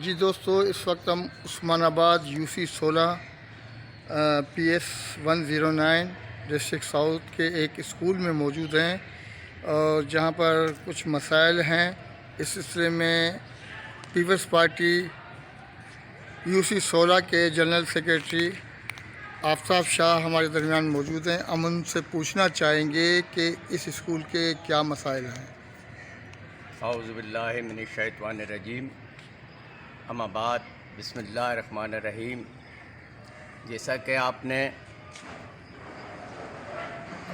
جی دوستو، اس وقت ہم عثمان آباد UC 16 PS 109 ڈسٹرکٹ ساؤتھ کے ایک اسکول میں موجود ہیں، اور جہاں پر کچھ مسائل ہیں۔ اس سلسلے میں پیپلز پارٹی UC 16 کے جنرل سیکریٹری آفتاب شاہ ہمارے درمیان موجود ہیں۔ ہم ان سے پوچھنا چاہیں گے کہ اس اسکول کے کیا مسائل ہیں۔ اعوذ باللہ من الشیطان الرجیم، اما بعد، بسم اللہ الرحمن الرحیم۔ جیسا کہ آپ نے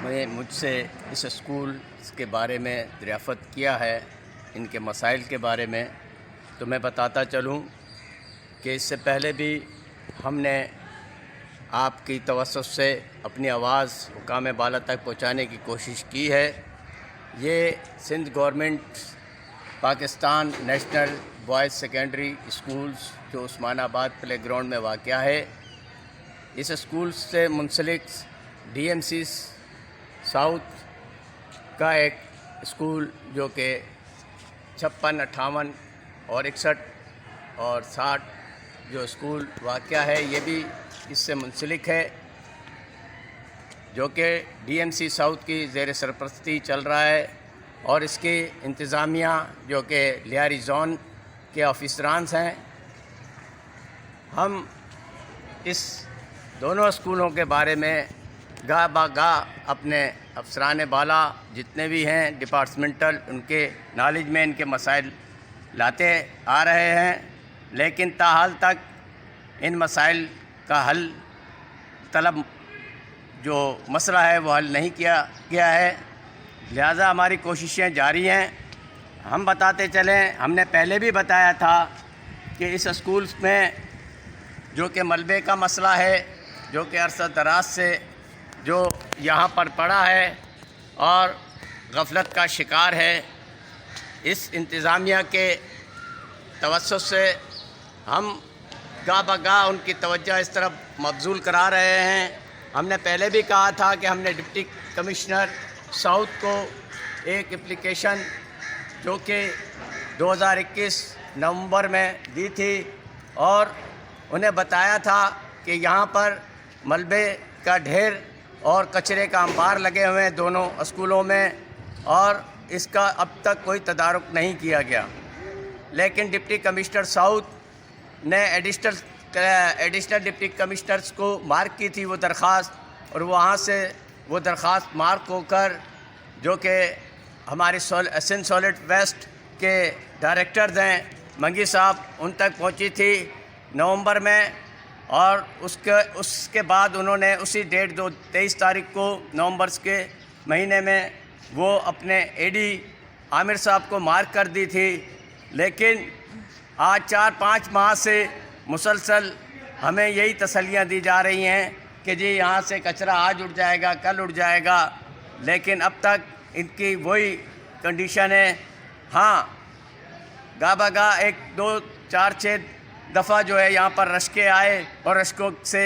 مجھ سے اس اسکول کے بارے میں دریافت کیا ہے، ان کے مسائل کے بارے میں، تو میں بتاتا چلوں کہ اس سے پہلے بھی ہم نے آپ کی توسط سے اپنی آواز حکام بالا تک پہنچانے کی کوشش کی ہے۔ یہ Sindh government Pakistan national boys secondary schools جو عثمان آباد پلے گراؤنڈ میں واقع ہے، اس اسکول سے منسلک DMC ساؤتھ کا ایک اسکول جو کہ 56، 58 اور 61 اور 60 جو اسکول واقع ہے، یہ بھی اس سے منسلک ہے، جو کہ DMC ساؤتھ کی زیر سرپرستی چل رہا ہے، اور اس کی انتظامیہ جو کہ لیاری زون کے آفیسران ہیں۔ ہم اس دونوں اسکولوں کے بارے میں گاہ با گاہ اپنے افسران بالا جتنے بھی ہیں ڈپارٹمنٹل، ان کے نالج میں ان کے مسائل لاتے آ رہے ہیں، لیکن تاحال تک ان مسائل کا حل طلب جو مسئلہ ہے وہ حل نہیں کیا گیا ہے، لہٰذا ہماری کوششیں جاری ہیں۔ ہم بتاتے چلیں، ہم نے پہلے بھی بتایا تھا کہ اس اسکول میں جو کہ ملبے کا مسئلہ ہے، جو کہ عرصہ دراز سے جو یہاں پر پڑا ہے اور غفلت کا شکار ہے، اس انتظامیہ کے توسط سے ہم گاہ بہ گاہ ان کی توجہ اس طرف مبذول کرا رہے ہیں۔ ہم نے پہلے بھی کہا تھا کہ ہم نے ڈپٹی کمشنر ساؤتھ کو ایک اپلیکیشن جو کہ 2021 نومبر میں دی تھی، اور انہیں بتایا تھا کہ یہاں پر ملبے کا ڈھیر اور کچرے کا انبار لگے ہوئے ہیں دونوں اسکولوں میں، اور اس کا اب تک کوئی تدارک نہیں کیا گیا، لیکن ڈپٹی کمشنر ساؤتھ نے ایڈیشنل ڈپٹی کمشنرز کو مارک کی تھی وہ درخواست، اور وہاں سے وہ درخواست مارک ہو کر جو کہ ہمارے سندھ سالٹ ویسٹ کے ڈائریکٹرز ہیں منگی صاحب، ان تک پہنچی تھی نومبر میں، اور اس کے بعد انہوں نے اسی ڈیٹ 23 تاریخ کو نومبر کے مہینے میں وہ اپنے AD عامر صاحب کو مارک کر دی تھی، لیکن آج 4-5 ماہ سے مسلسل ہمیں یہی تسلیاں دی جا رہی ہیں کہ جی یہاں سے کچرا آج اٹھ جائے گا، کل اٹھ جائے گا، لیکن اب تک ان کی وہی کنڈیشن ہے۔ ہاں، گاہ بہ گاہ 1، 2، 4، 6 دفعہ جو ہے یہاں پر رشکے آئے، اور رشکوں سے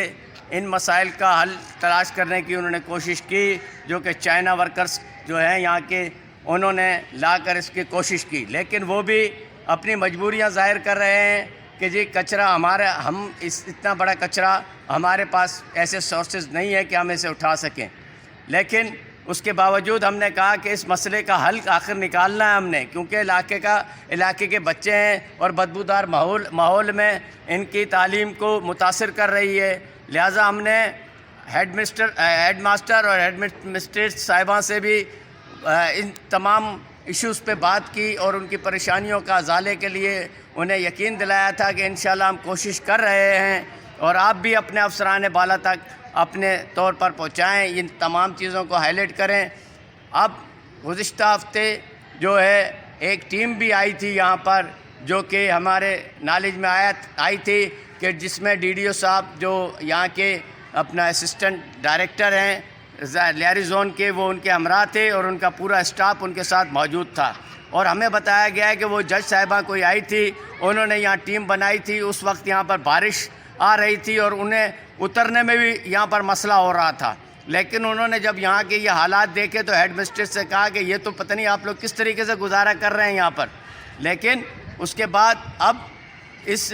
ان مسائل کا حل تلاش کرنے کی انہوں نے کوشش کی، جو کہ چائنا ورکرز جو ہیں یہاں کے، انہوں نے لا کر اس کی کوشش کی، لیکن وہ بھی اپنی مجبوریاں ظاہر کر رہے ہیں کہ جی کچرا اتنا بڑا کچرا ہمارے پاس ایسے سورسز نہیں ہے کہ ہم اسے اٹھا سکیں، لیکن اس کے باوجود ہم نے کہا کہ اس مسئلے کا حل آخر نکالنا ہے ہم نے، کیونکہ علاقے کے بچے ہیں اور بدبودار ماحول میں ان کی تعلیم کو متاثر کر رہی ہے، لہٰذا ہم نے ہیڈ ماسٹر اور ہیڈ مسٹریس صاحبہ سے بھی ان تمام ایشوز پہ بات کی، اور ان کی پریشانیوں کا ازالے کے لیے انہیں یقین دلایا تھا کہ انشاءاللہ ہم کوشش کر رہے ہیں، اور آپ بھی اپنے افسران بالا تک اپنے طور پر پہنچائیں، ان تمام چیزوں کو ہائی لائٹ کریں۔ اب گزشتہ ہفتے جو ہے ایک ٹیم بھی آئی تھی یہاں پر، جو کہ ہمارے نالج میں آئی تھی، کہ جس میں DDO صاحب جو یہاں کے اپنا اسسٹنٹ ڈائریکٹر ہیں لیاری زون کے، وہ ان کے ہمراہ تھے، اور ان کا پورا اسٹاف ان کے ساتھ موجود تھا، اور ہمیں بتایا گیا ہے کہ وہ جج صاحبہ کوئی آئی تھی، انہوں نے یہاں ٹیم بنائی تھی، اس وقت یہاں پر بارش آ رہی تھی اور انہیں اترنے میں بھی یہاں پر مسئلہ ہو رہا تھا، لیکن انہوں نے جب یہاں کے یہ حالات دیکھے تو ہیڈ مسٹریس سے کہا کہ یہ تو پتہ نہیں آپ لوگ کس طریقے سے گزارا کر رہے ہیں یہاں پر، لیکن اس کے بعد اب اس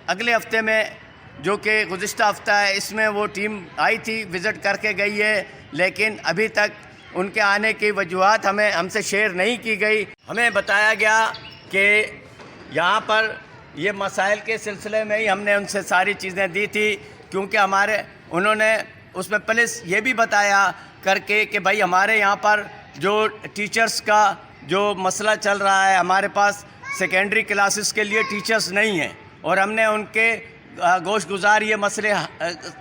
اگلے ہفتے میں جو کہ گزشتہ ہفتہ ہے اس میں وہ ٹیم آئی تھی، وزٹ کر کے گئی ہے، لیکن ابھی تک ان کے آنے کی وجوہات ہم سے شیئر نہیں کی گئی۔ ہمیں بتایا گیا کہ یہاں پر یہ مسائل کے سلسلے میں ہی ہم نے ان سے ساری چیزیں دی تھی، کیونکہ انہوں نے اس میں پولیس یہ بھی بتایا کر کے کہ بھائی ہمارے یہاں پر جو ٹیچرز کا جو مسئلہ چل رہا ہے، ہمارے پاس سیکنڈری کلاسز کے لیے ٹیچرز نہیں ہیں، اور ہم نے ان کے گوش گزار یہ مسئلے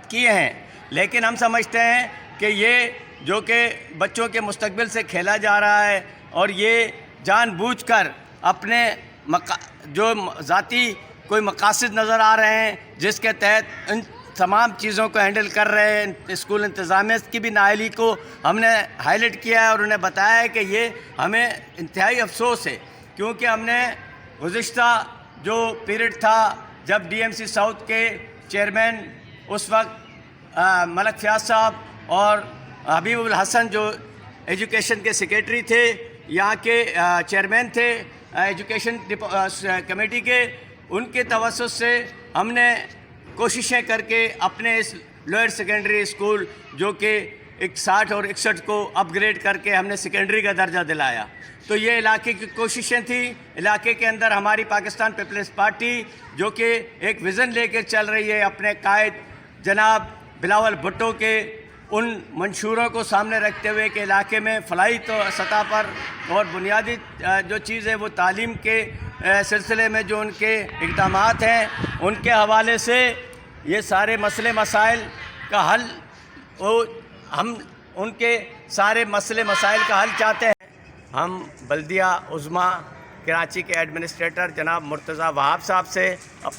کیے ہیں، لیکن ہم سمجھتے ہیں کہ یہ جو کہ بچوں کے مستقبل سے کھیلا جا رہا ہے، اور یہ جان بوجھ کر اپنے جو ذاتی کوئی مقاصد نظر آ رہے ہیں، جس کے تحت ان تمام چیزوں کو ہینڈل کر رہے ہیں۔ اسکول انتظامیہ کی بھی نااہلی کو ہم نے ہائی لائٹ کیا ہے، اور انہیں بتایا ہے کہ یہ ہمیں انتہائی افسوس ہے، کیونکہ ہم نے گزشتہ جو پیریڈ تھا جب ڈی ایم سی ساؤتھ کے چیئرمین اس وقت ملک فیاض صاحب اور حبیب الحسن جو ایجوکیشن کے سیکریٹری تھے، یہاں کے چیئرمین تھے ایجوکیشن کمیٹی کے، ان کے توسط سے ہم نے کوششیں کر کے اپنے اس لوئر سیکنڈری اسکول جو کہ 60 اور 61 کو اپ گریڈ کر کے ہم نے سیکنڈری کا درجہ دلایا۔ تو یہ علاقے کی کوششیں تھیں۔ علاقے کے اندر ہماری پاکستان پیپلز پارٹی جو کہ ایک ویژن لے کر چل رہی ہے، اپنے قائد جناب بلاول بھٹو کے ان منشوروں کو سامنے رکھتے ہوئے کہ علاقے میں فلاحی سطح پر اور بنیادی جو چیز ہے وہ تعلیم کے سلسلے میں جو ان کے اقدامات ہیں، ان کے حوالے سے یہ سارے مسئلے مسائل کا حل، ہم ان کے سارے مسئلے مسائل کا حل چاہتے ہیں۔ ہم بلدیہ عظمیٰ کراچی کے ایڈمنسٹریٹر جناب مرتضیٰ وہاب صاحب سے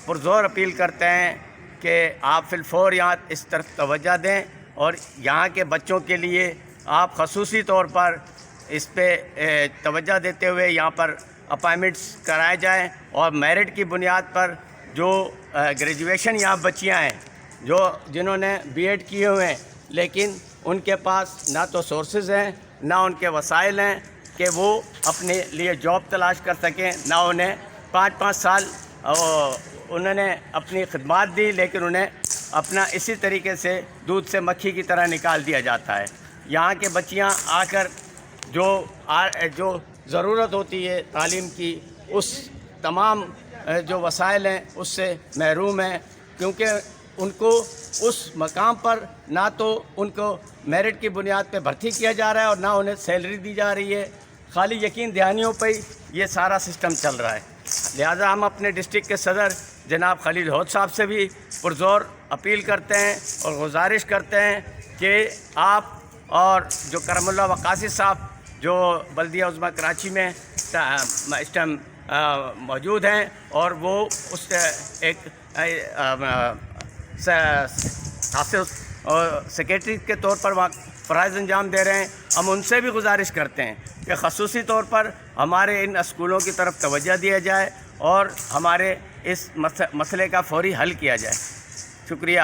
پرزور اپیل کرتے ہیں کہ آپ فی الفور یہاں اس طرف توجہ دیں، اور یہاں کے بچوں کے لیے آپ خصوصی طور پر اس پہ توجہ دیتے ہوئے یہاں پر اپائنٹمنٹس کرائے جائیں، اور میرٹ کی بنیاد پر جو گریجویشن یہاں بچیاں ہیں جنہوں نے بی ایڈ کیے ہوئے ہیں، لیکن ان کے پاس نہ تو سورسز ہیں نہ ان کے وسائل ہیں کہ وہ اپنے لیے جاب تلاش کر سکیں، نہ انہیں 5 سال انہوں نے اپنی خدمات دی، لیکن انہیں اپنا اسی طریقے سے دودھ سے مکھی کی طرح نکال دیا جاتا ہے۔ یہاں کے بچیاں آ کر جو ضرورت ہوتی ہے تعلیم کی، اس تمام جو وسائل ہیں اس سے محروم ہیں، کیونکہ ان کو اس مقام پر نہ تو ان کو میرٹ کی بنیاد پہ بھرتی کیا جا رہا ہے اور نہ انہیں سیلری دی جا رہی ہے، خالی یقین دہانیوں پہ یہ سارا سسٹم چل رہا ہے۔ لہٰذا ہم اپنے ڈسٹرکٹ کے صدر جناب خلیل ہود صاحب سے بھی پرزور اپیل کرتے ہیں اور گزارش کرتے ہیں کہ آپ اور جو کرم اللہ وقاصی صاحب جو بلدیہ عظمیٰ کراچی میں اس ٹائم موجود ہیں، اور وہ اس ایک سیکریٹری کے طور پر وہاں فرائض انجام دے رہے ہیں، ہم ان سے بھی گزارش کرتے ہیں کہ خصوصی طور پر ہمارے ان اسکولوں کی طرف توجہ دیا جائے اور ہمارے اس مسئلے کا فوری حل کیا جائے۔ شکریہ۔